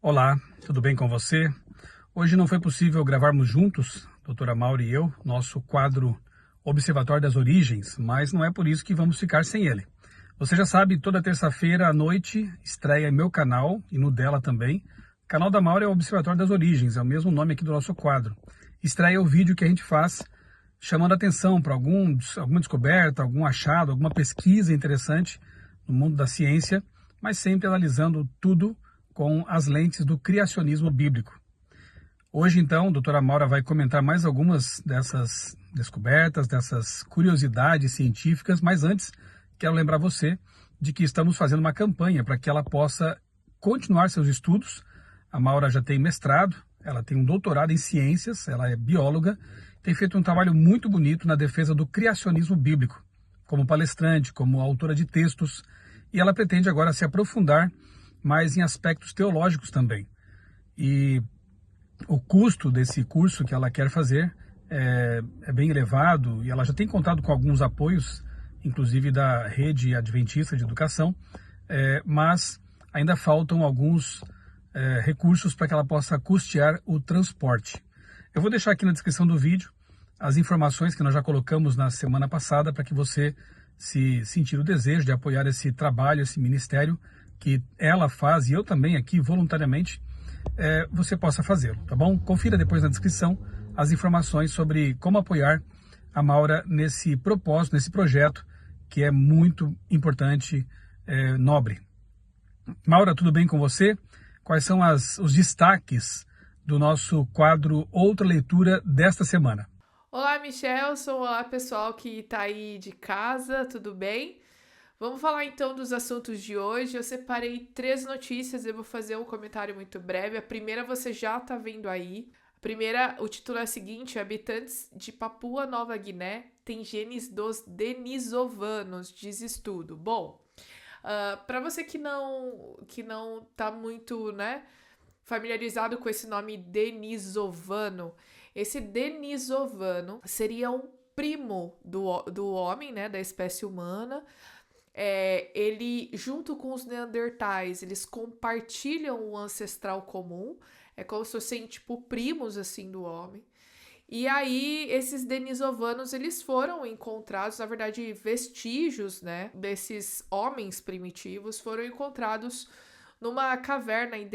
Olá, tudo bem com você? Hoje não foi possível gravarmos juntos, doutora Maura e eu, nosso quadro Observatório das Origens, mas não é por isso que vamos ficar sem ele. Você já sabe, toda terça-feira à noite estreia em meu canal e no dela também. O canal da Maura é o Observatório das Origens, é o mesmo nome aqui do nosso quadro. Estreia o vídeo que a gente faz chamando atenção para alguma descoberta, algum achado, alguma pesquisa interessante no mundo da ciência, mas sempre analisando tudo com as lentes do criacionismo bíblico. Hoje, então, a doutora Maura vai comentar mais algumas dessas descobertas, dessas curiosidades científicas, mas antes, quero lembrar você de que estamos fazendo uma campanha para que ela possa continuar seus estudos. A Maura já tem mestrado, ela tem um doutorado em ciências, ela é bióloga, tem feito um trabalho muito bonito na defesa do criacionismo bíblico, como palestrante, como autora de textos, e ela pretende agora se aprofundar mais em aspectos teológicos também. E o custo desse curso que ela quer fazer é bem elevado e ela já tem contado com alguns apoios, inclusive da rede adventista de educação, mas ainda faltam alguns recursos para que ela possa custear o transporte. Eu vou deixar aqui na descrição do vídeo as informações que nós já colocamos na semana passada para que você, se sentir o desejo de apoiar esse trabalho, esse ministério que ela faz e eu também aqui voluntariamente, você possa fazê-lo, tá bom? Confira depois na descrição as informações sobre como apoiar a Maura nesse propósito, nesse projeto que é muito importante, nobre. Maura, tudo bem com você? Quais são os destaques do nosso quadro Outra Leitura desta semana? Olá, Michelson. Olá, pessoal que tá aí de casa, tudo bem? Vamos falar então dos assuntos de hoje. Eu separei três notícias, eu vou fazer um comentário muito breve. A primeira você já tá vendo aí. A primeira, o título é o seguinte: habitantes de Papua Nova Guiné têm genes dos denisovanos, diz estudo. Bom, para você que não tá muito, né, familiarizado com esse nome denisovano, esse denisovano seria um primo do homem, né, da espécie humana. Ele, junto com os neandertais, eles compartilham o ancestral comum. É como se fossem, tipo, primos, assim, do homem. E aí, esses denisovanos, eles foram encontrados, na verdade, vestígios, né, desses homens primitivos foram encontrados numa caverna em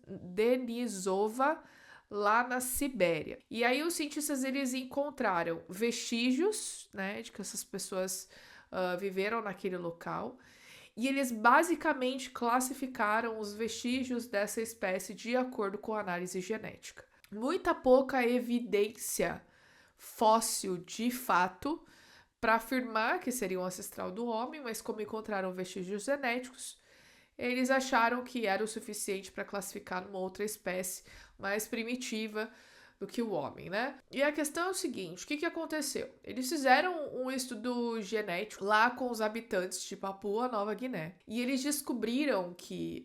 Denisova, lá na Sibéria. E aí os cientistas eles encontraram vestígios, né, de que essas pessoas viveram naquele local. E eles basicamente classificaram os vestígios dessa espécie de acordo com a análise genética. Muita pouca evidência fóssil de fato para afirmar que seria um ancestral do homem, mas como encontraram vestígios genéticos, eles acharam que era o suficiente para classificar numa outra espécie mais primitiva do que o homem, né? E a questão é o seguinte: o que aconteceu? Eles fizeram um estudo genético lá com os habitantes de Papua Nova Guiné e eles descobriram que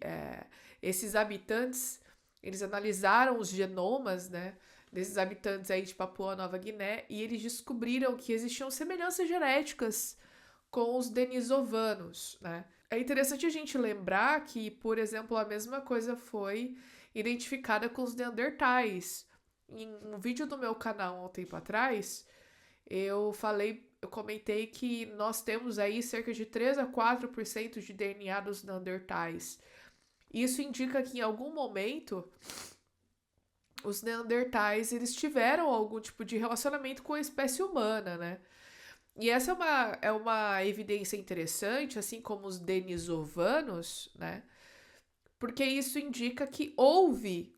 esses habitantes, eles analisaram os genomas, né, desses habitantes aí de Papua Nova Guiné e eles descobriram que existiam semelhanças genéticas com os denisovanos, né? É interessante a gente lembrar que, por exemplo, a mesma coisa foi identificada com os neandertais. Em um vídeo do meu canal há um tempo atrás, eu comentei que nós temos aí cerca de 3 a 4% de DNA dos neandertais. Isso indica que em algum momento os neandertais eles tiveram algum tipo de relacionamento com a espécie humana, né? E essa é uma evidência interessante, assim como os denisovanos, né? Porque isso indica que houve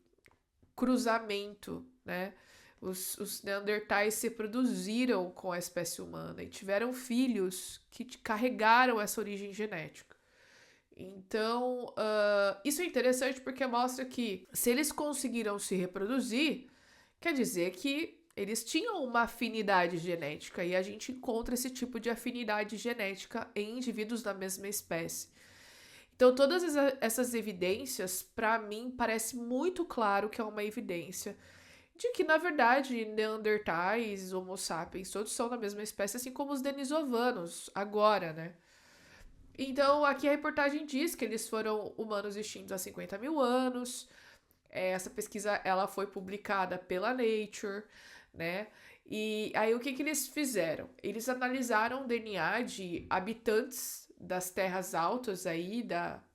cruzamento, né? Os neandertais se produziram com a espécie humana e tiveram filhos que carregaram essa origem genética. Então, isso é interessante porque mostra que se eles conseguiram se reproduzir, quer dizer que eles tinham uma afinidade genética e a gente encontra esse tipo de afinidade genética em indivíduos da mesma espécie. Então, todas essas evidências, para mim, parece muito claro que é uma evidência de que, na verdade, neandertais, homo sapiens, todos são da mesma espécie, assim como os denisovanos, agora, né? Então, aqui a reportagem diz que eles foram humanos extintos há 50 mil anos, Essa pesquisa ela foi publicada pela Nature, né? E aí o que eles fizeram? Eles analisaram o DNA de habitantes das terras altas aí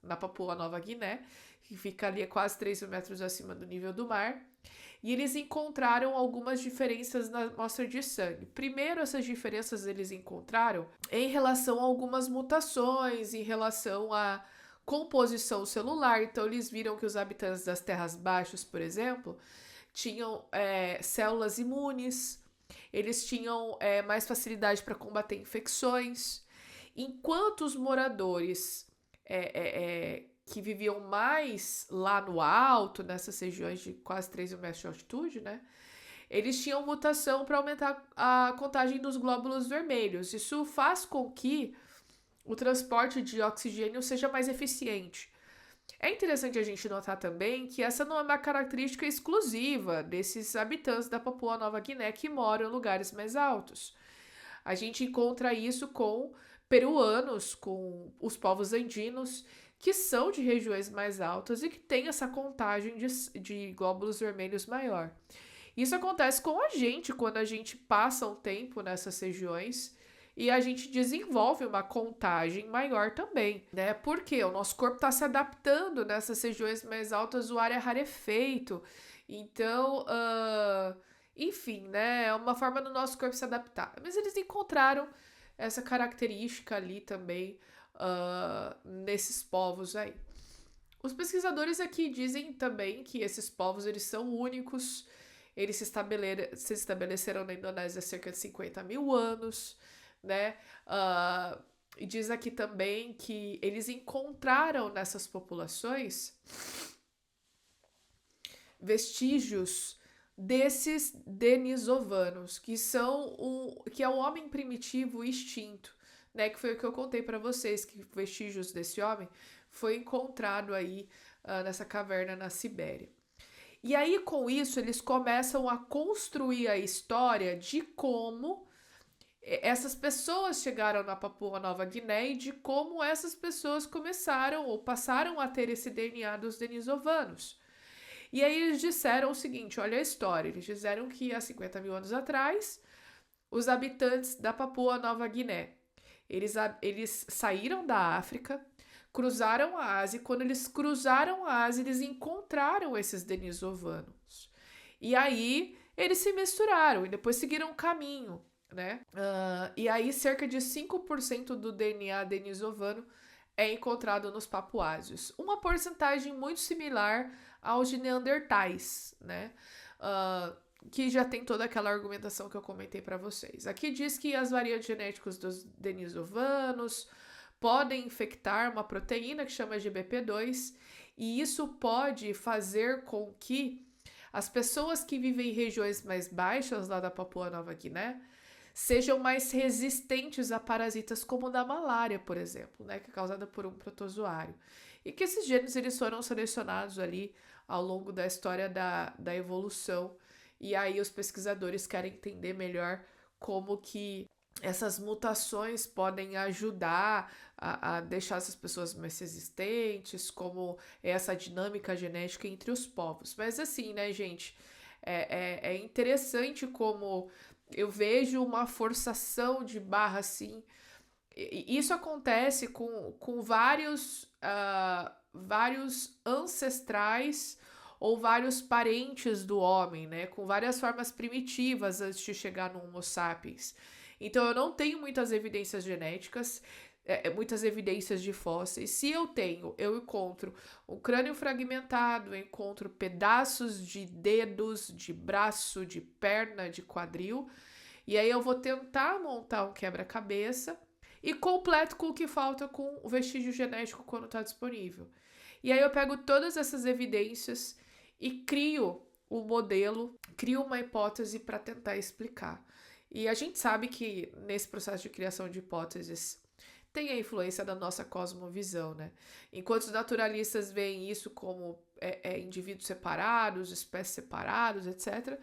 na Papua Nova Guiné, que fica ali a quase 3 mil metros acima do nível do mar, e eles encontraram algumas diferenças na amostra de sangue. Primeiro, essas diferenças eles encontraram em relação a algumas mutações, em relação à composição celular. Então, eles viram que os habitantes das terras baixas, por exemplo, tinham células imunes, eles tinham mais facilidade para combater infecções, enquanto os moradores que viviam mais lá no alto, nessas regiões de quase 3 mil metros de altitude, né? Eles tinham mutação para aumentar a contagem dos glóbulos vermelhos. Isso faz com que o transporte de oxigênio seja mais eficiente. É interessante a gente notar também que essa não é uma característica exclusiva desses habitantes da Papua Nova Guiné que moram em lugares mais altos. A gente encontra isso com peruanos, com os povos andinos, que são de regiões mais altas e que têm essa contagem de glóbulos vermelhos maior. Isso acontece com a gente quando a gente passa um tempo nessas regiões e a gente desenvolve uma contagem maior também, né? Porque o nosso corpo está se adaptando nessas regiões mais altas, o ar é rarefeito. Então, enfim, né? É uma forma do nosso corpo se adaptar. Mas eles encontraram essa característica ali também nesses povos aí. Os pesquisadores aqui dizem também que esses povos eles são únicos, eles se estabeleceram na Indonésia há cerca de 50 mil anos, né? E diz aqui também que eles encontraram nessas populações vestígios desses denisovanos, que é o homem primitivo extinto, né? Que foi o que eu contei para vocês, que vestígios desse homem foi encontrado aí nessa caverna na Sibéria. E aí, com isso, eles começam a construir a história de como essas pessoas chegaram na Papua Nova Guiné e de como essas pessoas começaram ou passaram a ter esse DNA dos denisovanos. E aí eles disseram o seguinte, olha a história, eles disseram que há 50 mil anos atrás, os habitantes da Papua Nova Guiné, eles saíram da África, cruzaram a Ásia, e quando eles cruzaram a Ásia, eles encontraram esses denisovanos. E aí eles se misturaram e depois seguiram um caminho, né? E aí cerca de 5% do DNA denisovano é encontrado nos papuásios. Uma porcentagem muito similar aos de neandertais, né? Que já tem toda aquela argumentação que eu comentei para vocês. Aqui diz que as variantes genéticas dos denisovanos podem infectar uma proteína que chama GBP2 e isso pode fazer com que as pessoas que vivem em regiões mais baixas lá da Papua Nova Guiné sejam mais resistentes a parasitas como o da malária, por exemplo, né, que é causada por um protozoário. E que esses genes eles foram selecionados ali ao longo da história da evolução. E aí os pesquisadores querem entender melhor como que essas mutações podem ajudar a deixar essas pessoas mais resistentes, como é essa dinâmica genética entre os povos. Mas assim, né, gente, é interessante como eu vejo uma forçação de barra, assim. Isso acontece com vários ancestrais ou vários parentes do homem, né? Com várias formas primitivas antes de chegar no Homo sapiens. Então, eu não tenho muitas evidências genéticas, muitas evidências de fósseis. Se eu tenho, eu encontro um crânio fragmentado, eu encontro pedaços de dedos, de braço, de perna, de quadril. E aí eu vou tentar montar um quebra-cabeça e completo com o que falta com o vestígio genético quando está disponível. E aí eu pego todas essas evidências e crio um modelo, crio uma hipótese para tentar explicar. E a gente sabe que nesse processo de criação de hipóteses tem a influência da nossa cosmovisão, né? Enquanto os naturalistas veem isso como indivíduos separados, espécies separadas, etc.,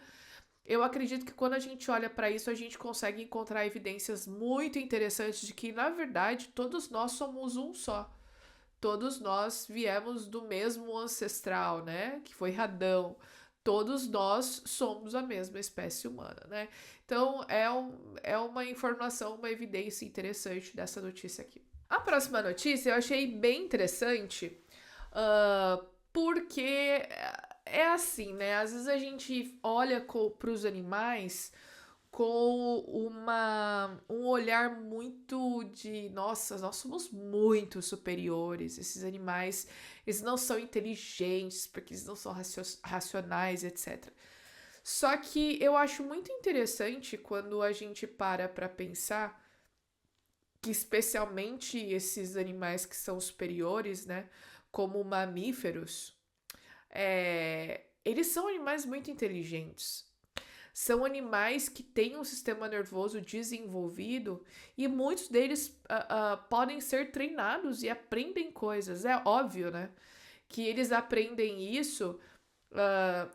eu acredito que quando a gente olha para isso, a gente consegue encontrar evidências muito interessantes de que, na verdade, todos nós somos um só. todos nós viemos do mesmo ancestral, né? Que foi Adão. Todos nós somos a mesma espécie humana, né? Então, é uma informação, uma evidência interessante dessa notícia aqui. A próxima notícia eu achei bem interessante, porque é assim, né? Às vezes a gente olha para os animais com um olhar muito de, nossa, nós somos muito superiores, esses animais, eles não são inteligentes, porque eles não são racionais, etc. Só que eu acho muito interessante quando a gente para pensar que especialmente esses animais que são superiores, né, como mamíferos, eles são animais muito inteligentes. São animais que têm um sistema nervoso desenvolvido e muitos deles podem ser treinados e aprendem coisas. É óbvio, né? Que eles aprendem isso,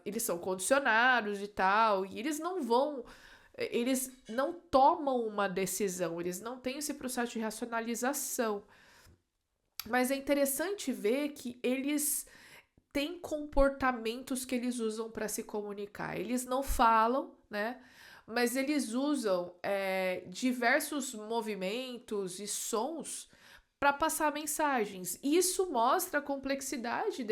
eles são condicionados e tal, e eles não tomam uma decisão, eles não têm esse processo de racionalização. Mas é interessante ver que eles têm comportamentos que eles usam para se comunicar. Eles não falam, né? Mas eles usam diversos movimentos e sons para passar mensagens. Isso mostra a complexidade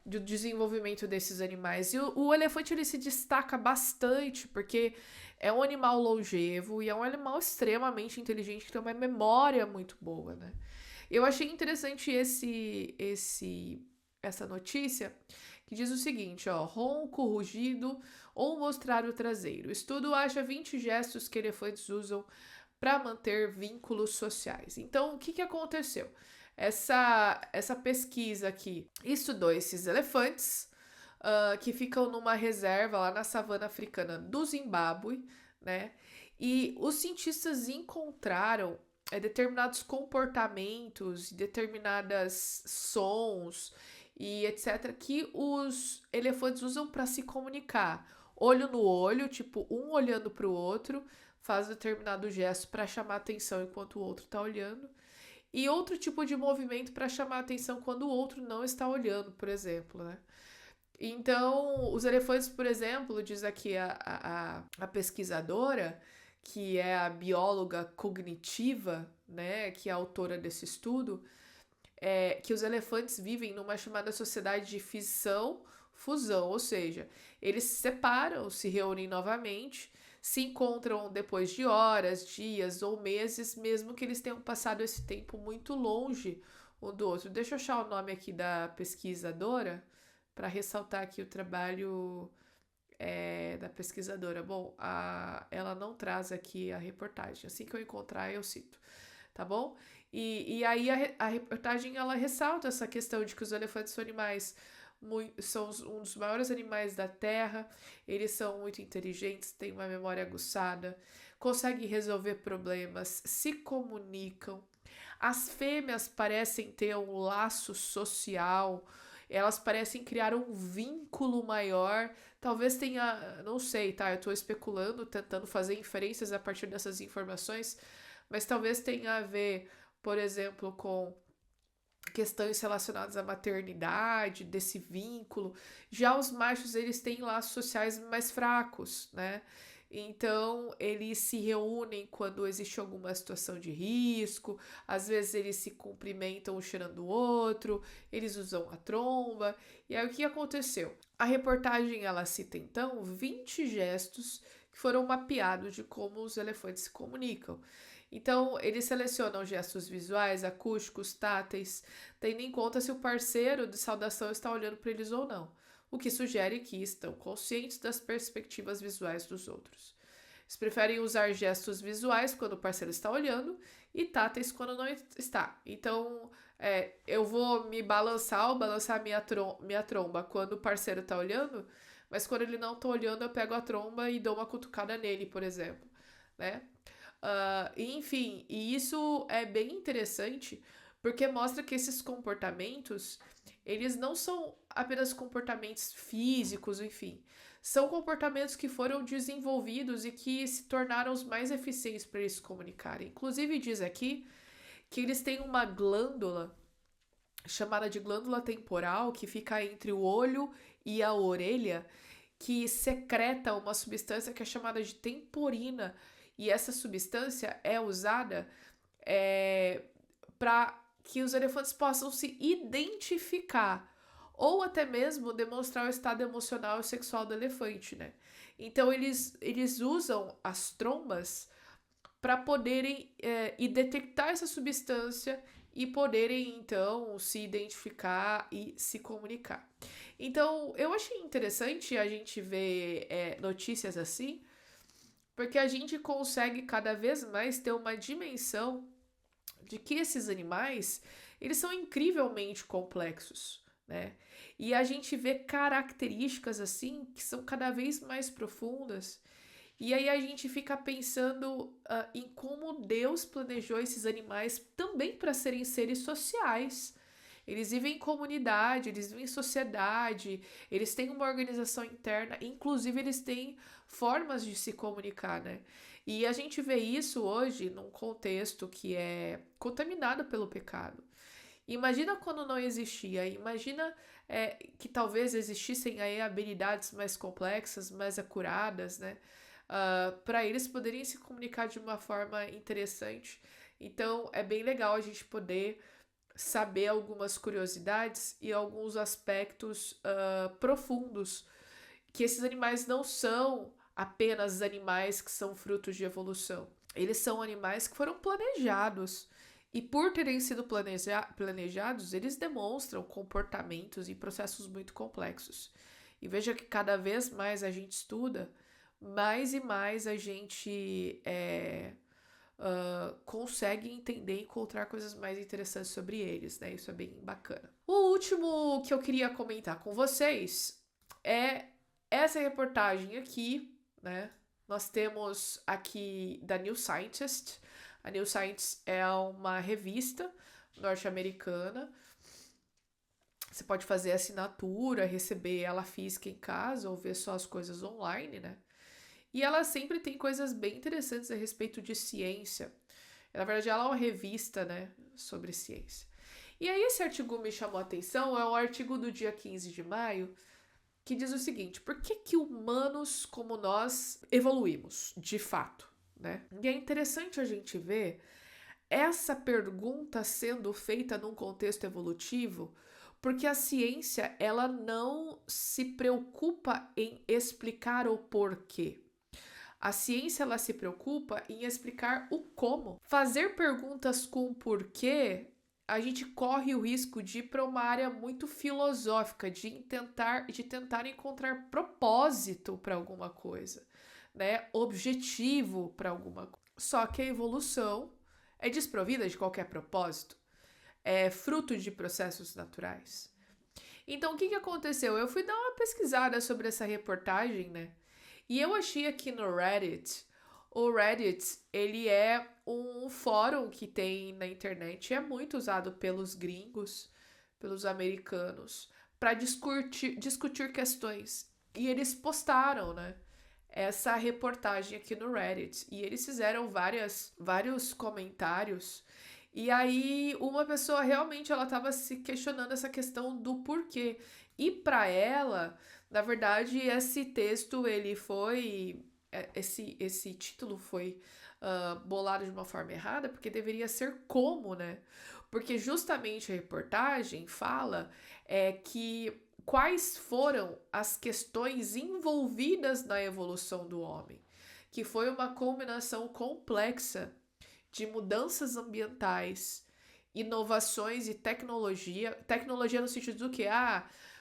do desenvolvimento desses animais. E o elefante ele se destaca bastante porque é um animal longevo e é um animal extremamente inteligente que tem uma memória muito boa, né? Eu achei interessante essa notícia que diz o seguinte, ó, ronco, rugido ou mostrar o traseiro. O estudo acha 20 gestos que elefantes usam para manter vínculos sociais. Então, o que aconteceu? Essa pesquisa aqui estudou esses elefantes que ficam numa reserva lá na savana africana do Zimbábue, né? E os cientistas encontraram determinados comportamentos, determinadas sons e etc. que os elefantes usam para se comunicar. Olho no olho, tipo, um olhando para o outro, faz determinado gesto para chamar atenção enquanto o outro está olhando. E outro tipo de movimento para chamar atenção quando o outro não está olhando, por exemplo, né? Então, os elefantes, por exemplo, diz aqui a pesquisadora, que é a bióloga cognitiva, né, que é a autora desse estudo, que os elefantes vivem numa chamada sociedade de fissão-fusão, ou seja, eles se separam, se reúnem novamente, se encontram depois de horas, dias ou meses, mesmo que eles tenham passado esse tempo muito longe um do outro. Deixa eu achar o nome aqui da pesquisadora para ressaltar aqui o trabalho da pesquisadora. Bom, ela não traz aqui a reportagem. Assim que eu encontrar, eu cito, tá bom? E aí a reportagem, ela ressalta essa questão de que os elefantes são animais são um dos maiores animais da Terra, eles são muito inteligentes, têm uma memória aguçada, conseguem resolver problemas, se comunicam. As fêmeas parecem ter um laço social, elas parecem criar um vínculo maior. Talvez tenha, não sei, tá? Eu tô especulando, tentando fazer inferências a partir dessas informações, mas talvez tenha a ver, por exemplo, com questões relacionadas à maternidade, desse vínculo. Já os machos, eles têm laços sociais mais fracos, né? Então, eles se reúnem quando existe alguma situação de risco, às vezes eles se cumprimentam um cheirando o outro, eles usam a tromba. E aí, o que aconteceu? A reportagem, ela cita, então, 20 gestos que foram mapeados de como os elefantes se comunicam. Então, eles selecionam gestos visuais, acústicos, táteis, tendo em conta se o parceiro de saudação está olhando para eles ou não, o que sugere que estão conscientes das perspectivas visuais dos outros. Eles preferem usar gestos visuais quando o parceiro está olhando e táteis quando não está. Então, eu vou me balançar ou balançar minha tromba quando o parceiro está olhando, mas quando ele não está olhando, eu pego a tromba e dou uma cutucada nele, por exemplo, né? Enfim, e isso é bem interessante porque mostra que esses comportamentos, eles não são apenas comportamentos físicos, enfim, são comportamentos que foram desenvolvidos e que se tornaram os mais eficientes para eles se comunicarem. Inclusive diz aqui que eles têm uma glândula chamada de glândula temporal, que fica entre o olho e a orelha, que secreta uma substância que é chamada de temporina. E essa substância é usada para que os elefantes possam se identificar ou até mesmo demonstrar o estado emocional e sexual do elefante, né? Então eles usam as trombas para poderem e detectar essa substância e poderem então se identificar e se comunicar. Então eu achei interessante a gente ver notícias assim, porque a gente consegue cada vez mais ter uma dimensão de que esses animais, eles são incrivelmente complexos, né? E a gente vê características assim que são cada vez mais profundas. E aí a gente fica pensando em como Deus planejou esses animais também para serem seres sociais. Eles vivem em comunidade, eles vivem em sociedade, eles têm uma organização interna, inclusive eles têm formas de se comunicar, né? E a gente vê isso hoje num contexto que é contaminado pelo pecado. Imagina quando não existia, imagina que talvez existissem aí habilidades mais complexas, mais acuradas, né? Para eles poderem se comunicar de uma forma interessante. Então é bem legal a gente poder saber algumas curiosidades e alguns aspectos profundos, que esses animais não são apenas animais que são frutos de evolução. Eles são animais que foram planejados. E por terem sido planejados, eles demonstram comportamentos e processos muito complexos. E veja que cada vez mais a gente estuda, mais e mais a gente consegue entender e encontrar coisas mais interessantes sobre eles, né? Isso é bem bacana. O último que eu queria comentar com vocês é essa reportagem aqui, né? Nós temos aqui da New Scientist. A New Scientist é uma revista norte-americana. Você pode fazer assinatura, receber ela física em casa ou ver só as coisas online, né? E ela sempre tem coisas bem interessantes a respeito de ciência. Na verdade, ela é uma revista, né, sobre ciência. E aí esse artigo me chamou a atenção, é um artigo do dia 15 de maio, que diz o seguinte: por que humanos como nós evoluímos, de fato, né? E é interessante a gente ver essa pergunta sendo feita num contexto evolutivo, porque a ciência, ela não se preocupa em explicar o porquê. A ciência, ela se preocupa em explicar o como. Fazer perguntas com porquê, a gente corre o risco de ir para uma área muito filosófica, de tentar encontrar propósito para alguma coisa, né? Objetivo para alguma coisa. Só que a evolução é desprovida de qualquer propósito, é fruto de processos naturais. Então, o que aconteceu? Eu fui dar uma pesquisada sobre essa reportagem, né? E eu achei aqui no Reddit, o Reddit, ele é um fórum que tem na internet, é muito usado pelos gringos, pelos americanos, para discutir questões. E eles postaram, né, essa reportagem aqui no Reddit. E eles fizeram vários comentários. E aí uma pessoa realmente ela estava se questionando essa questão do porquê. E para ela, na verdade, esse texto ele foi esse título foi bolado de uma forma errada, porque deveria ser como, né? Porque justamente a reportagem fala que quais foram as questões envolvidas na evolução do homem, que foi uma combinação complexa de mudanças ambientais, inovações e tecnologia no sentido do que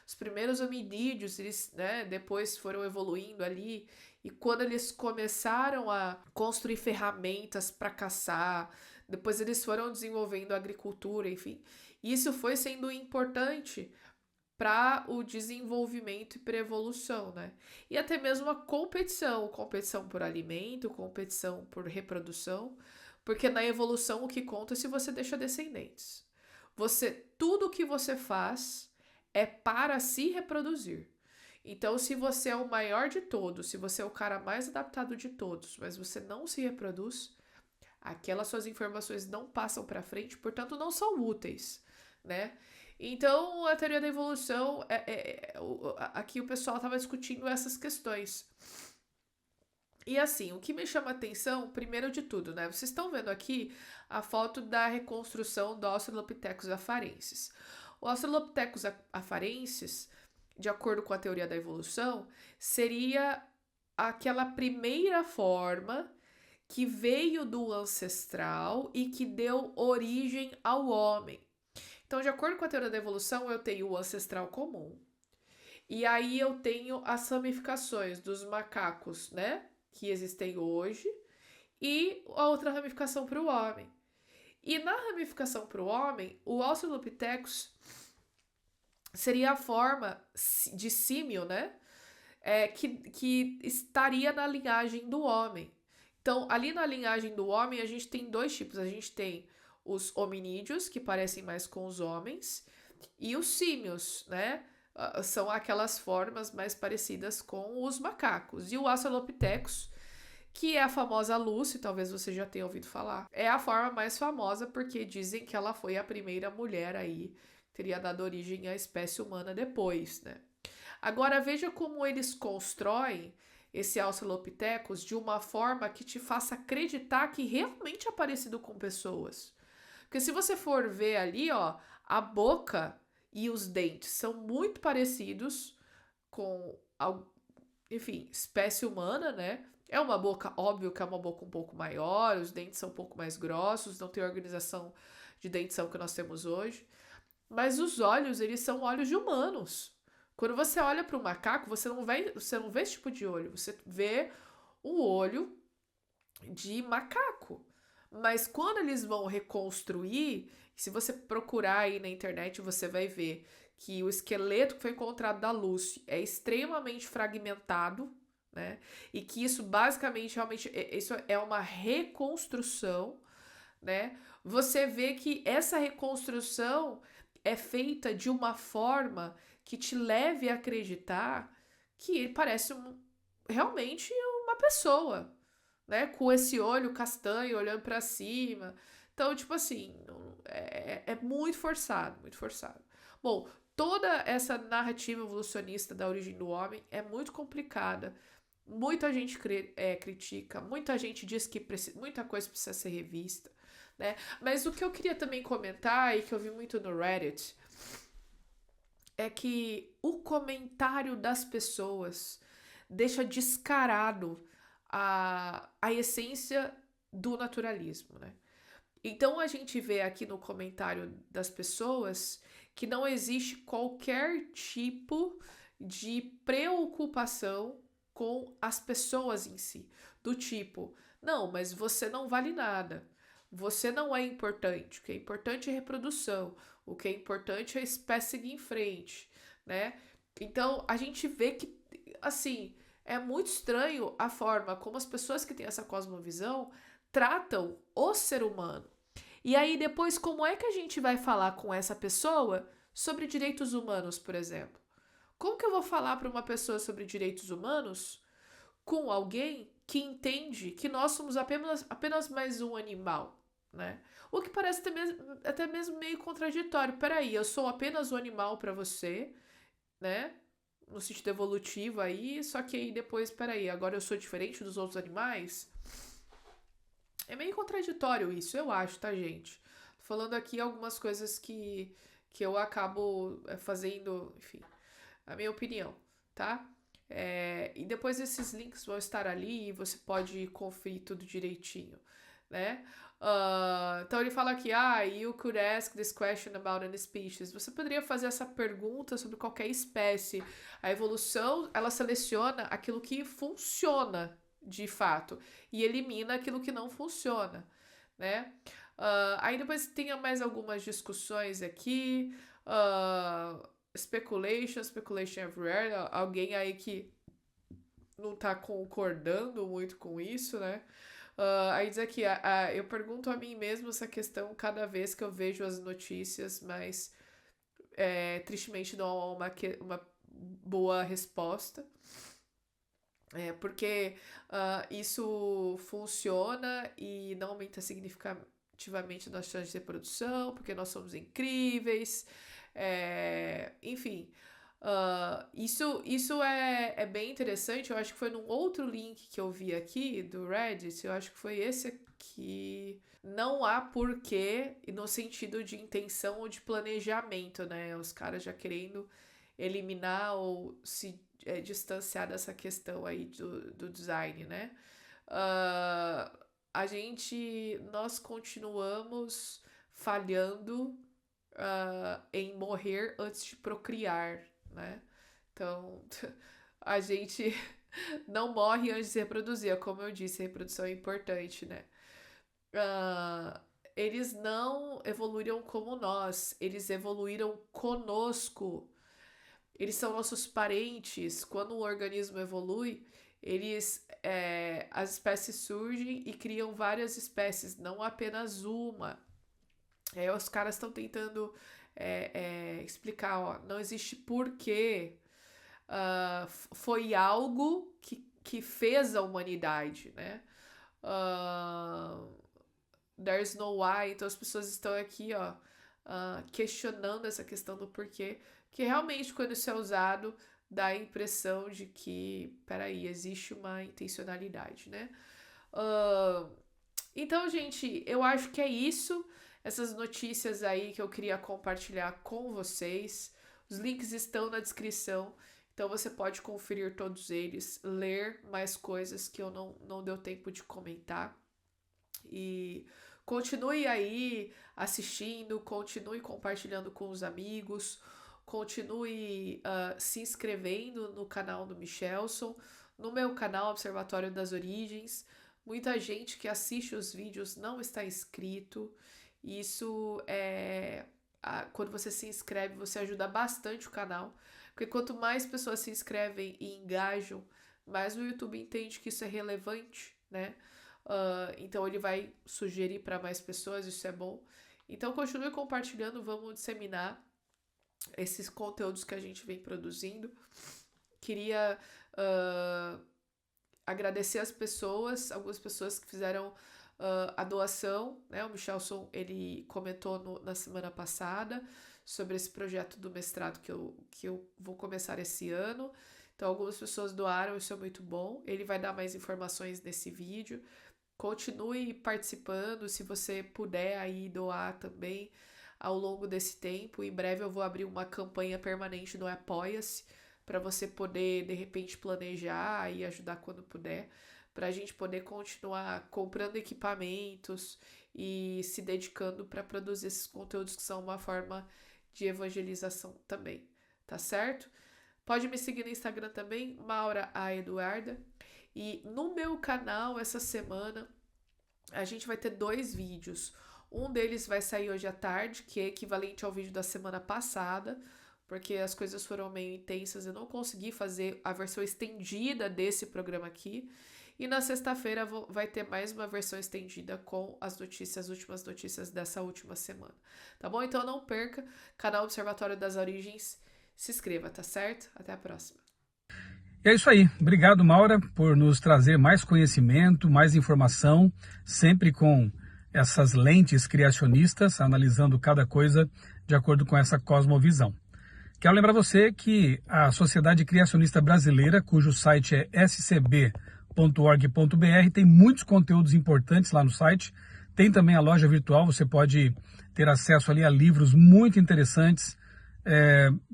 os primeiros hominídeos, eles, né, depois foram evoluindo ali, e quando eles começaram a construir ferramentas para caçar, depois eles foram desenvolvendo agricultura, enfim. Isso foi sendo importante para o desenvolvimento e para a evolução, né? E até mesmo a competição por alimento, competição por reprodução, porque na evolução o que conta é se você deixa descendentes. Tudo que você faz é para se reproduzir. Então, se você é o maior de todos, se você é o cara mais adaptado de todos, mas você não se reproduz, aquelas suas informações não passam para frente, portanto não são úteis, né? Então, a teoria da evolução, aqui o pessoal estava discutindo essas questões. E assim, o que me chama a atenção, primeiro de tudo, né? Vocês estão vendo aqui a foto da reconstrução do Australopithecus afarensis. O Australopithecus afarensis, de acordo com a teoria da evolução, seria aquela primeira forma que veio do ancestral e que deu origem ao homem. Então, de acordo com a teoria da evolução, eu tenho o ancestral comum. E aí eu tenho as ramificações dos macacos, né? Que existem hoje. E a outra ramificação para o homem. E na ramificação para o homem, o Australopithecus seria a forma de símio, né? Que estaria na linhagem do homem. Então, ali na linhagem do homem, a gente tem dois tipos. A gente tem os hominídeos, que parecem mais com os homens, e os símios, né? São aquelas formas mais parecidas com os macacos. E o Australopithecus, que é a famosa Lucy, talvez você já tenha ouvido falar, é a forma mais famosa porque dizem que ela foi a primeira mulher aí, teria dado origem à espécie humana depois, né? Agora veja como eles constroem esse Australopithecus de uma forma que te faça acreditar que realmente é parecido com pessoas. Porque se você for ver ali, ó, a boca e os dentes são muito parecidos com, enfim, espécie humana, né? É uma boca, óbvio que é uma boca um pouco maior, os dentes são um pouco mais grossos, não tem a organização de dentição que nós temos hoje. Mas os olhos, eles são olhos de humanos. Quando você olha para o macaco, você não vê esse tipo de olho, você vê o olho de macaco. Mas quando eles vão reconstruir, se você procurar aí na internet, você vai ver que o esqueleto que foi encontrado da Lucy é extremamente fragmentado, né? E que isso basicamente, realmente, isso é uma reconstrução, né? Você vê que essa reconstrução é feita de uma forma que te leve a acreditar que ele parece realmente uma pessoa, né? Com esse olho castanho olhando para cima. Então, tipo assim, é muito forçado, muito forçado. Bom, toda essa narrativa evolucionista da origem do homem é muito complicada. Muita gente critica, muita gente diz que muita coisa precisa ser revista, né? Mas o que eu queria também comentar e que eu vi muito no Reddit é que o comentário das pessoas deixa descarado a essência do naturalismo, né? Então a gente vê aqui no comentário das pessoas que não existe qualquer tipo de preocupação com as pessoas em si. Do tipo, não, mas você não vale nada. Você não é importante. O que é importante é reprodução. O que é importante é a espécie seguir em frente, né? Então a gente vê que, assim, é muito estranho a forma como as pessoas que têm essa cosmovisão tratam o ser humano. E aí depois, como é que a gente vai falar com essa pessoa sobre direitos humanos, por exemplo? Como que eu vou falar para uma pessoa sobre direitos humanos com alguém que entende que nós somos apenas mais um animal, né? O que parece até mesmo meio contraditório. Peraí, eu sou apenas um animal para você, né? No sentido evolutivo aí, só que aí depois, peraí, agora eu sou diferente dos outros animais? É meio contraditório isso, eu acho, tá, gente? Tô falando aqui algumas coisas que eu acabo fazendo, enfim, a minha opinião, tá? E depois esses links vão estar ali e você pode conferir tudo direitinho, né? Então ele fala aqui, you could ask this question about an species. Você poderia fazer essa pergunta sobre qualquer espécie. A evolução, ela seleciona aquilo que funciona de fato e elimina aquilo que não funciona, né? Aí depois tem mais algumas discussões aqui. Speculation everywhere. Alguém aí que não tá concordando muito com isso, né? Aí diz aqui, eu pergunto a mim mesmo essa questão cada vez que eu vejo as notícias, mas tristemente não há uma boa resposta. Porque isso funciona e não aumenta ativamente nossa chance de reprodução, porque nós somos incríveis, enfim. Isso é bem interessante. Eu acho que foi num outro link que eu vi aqui do Reddit, eu acho que foi esse aqui. Não há porquê, no sentido de intenção ou de planejamento, né? Os caras já querendo eliminar ou se distanciar dessa questão aí do design, né? Nós continuamos falhando em morrer antes de procriar, né? Então, a gente não morre antes de reproduzir. Como eu disse, a reprodução é importante, né? Eles não evoluíram como nós, eles evoluíram conosco. Eles são nossos parentes. Quando um organismo evolui, as espécies surgem e criam várias espécies, não apenas uma. Os caras estão tentando explicar, ó, não existe porquê. Foi algo que fez a humanidade, né? There's no why. Então as pessoas estão aqui, ó, questionando essa questão do porquê, que realmente quando isso é usado dá a impressão de que, peraí, existe uma intencionalidade, né? Então, gente, eu acho que é isso. Essas notícias aí que eu queria compartilhar com vocês. Os links estão na descrição, então você pode conferir todos eles, ler mais coisas que eu não deu tempo de comentar. E continue aí assistindo, continue compartilhando com os amigos, continue se inscrevendo no canal do Michelson, no meu canal Observatório das Origens. Muita gente que assiste os vídeos não está inscrito. Isso quando você se inscreve, você ajuda bastante o canal, porque quanto mais pessoas se inscrevem e engajam, mais o YouTube entende que isso é relevante, né? Então ele vai sugerir para mais pessoas, isso é bom. Então continue compartilhando, vamos disseminar esses conteúdos que a gente vem produzindo. Queria agradecer as pessoas, algumas pessoas que fizeram a doação, né? O Michelson, ele comentou na semana passada sobre esse projeto do mestrado que eu vou começar esse ano. Então algumas pessoas doaram, isso é muito bom. Ele vai dar mais informações nesse vídeo. Continue participando, se você puder aí doar também ao longo desse tempo. Em breve eu vou abrir uma campanha permanente no Apoia-se para você poder, de repente, planejar e ajudar quando puder, para a gente poder continuar comprando equipamentos e se dedicando para produzir esses conteúdos que são uma forma de evangelização também, tá certo? Pode me seguir no Instagram também, Maura A. Eduarda. E no meu canal, essa semana, a gente vai ter 2 vídeos. Um deles vai sair hoje à tarde, que é equivalente ao vídeo da semana passada, porque as coisas foram meio intensas, eu não consegui fazer a versão estendida desse programa aqui. E na sexta-feira vai ter mais uma versão estendida com as últimas notícias dessa última semana. Tá bom? Então não perca, canal Observatório das Origens, se inscreva, tá certo? Até a próxima. É isso aí. Obrigado, Maura, por nos trazer mais conhecimento, mais informação, sempre com essas lentes criacionistas, analisando cada coisa de acordo com essa cosmovisão. Quero lembrar você que a Sociedade Criacionista Brasileira, cujo site é scb.org.br, tem muitos conteúdos importantes lá no site. Tem também a loja virtual, você pode ter acesso ali a livros muito interessantes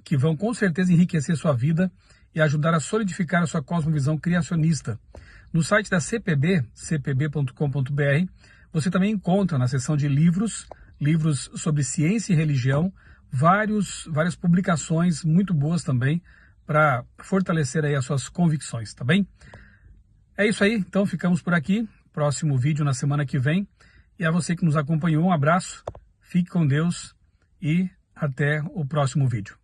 que vão com certeza enriquecer sua vida e ajudar a solidificar a sua cosmovisão criacionista. No site da CPB, cpb.com.br, você também encontra na seção de livros sobre ciência e religião, várias publicações muito boas também para fortalecer aí as suas convicções, tá bem? É isso aí, então ficamos por aqui. Próximo vídeo na semana que vem. E a você que nos acompanhou, um abraço, fique com Deus e até o próximo vídeo.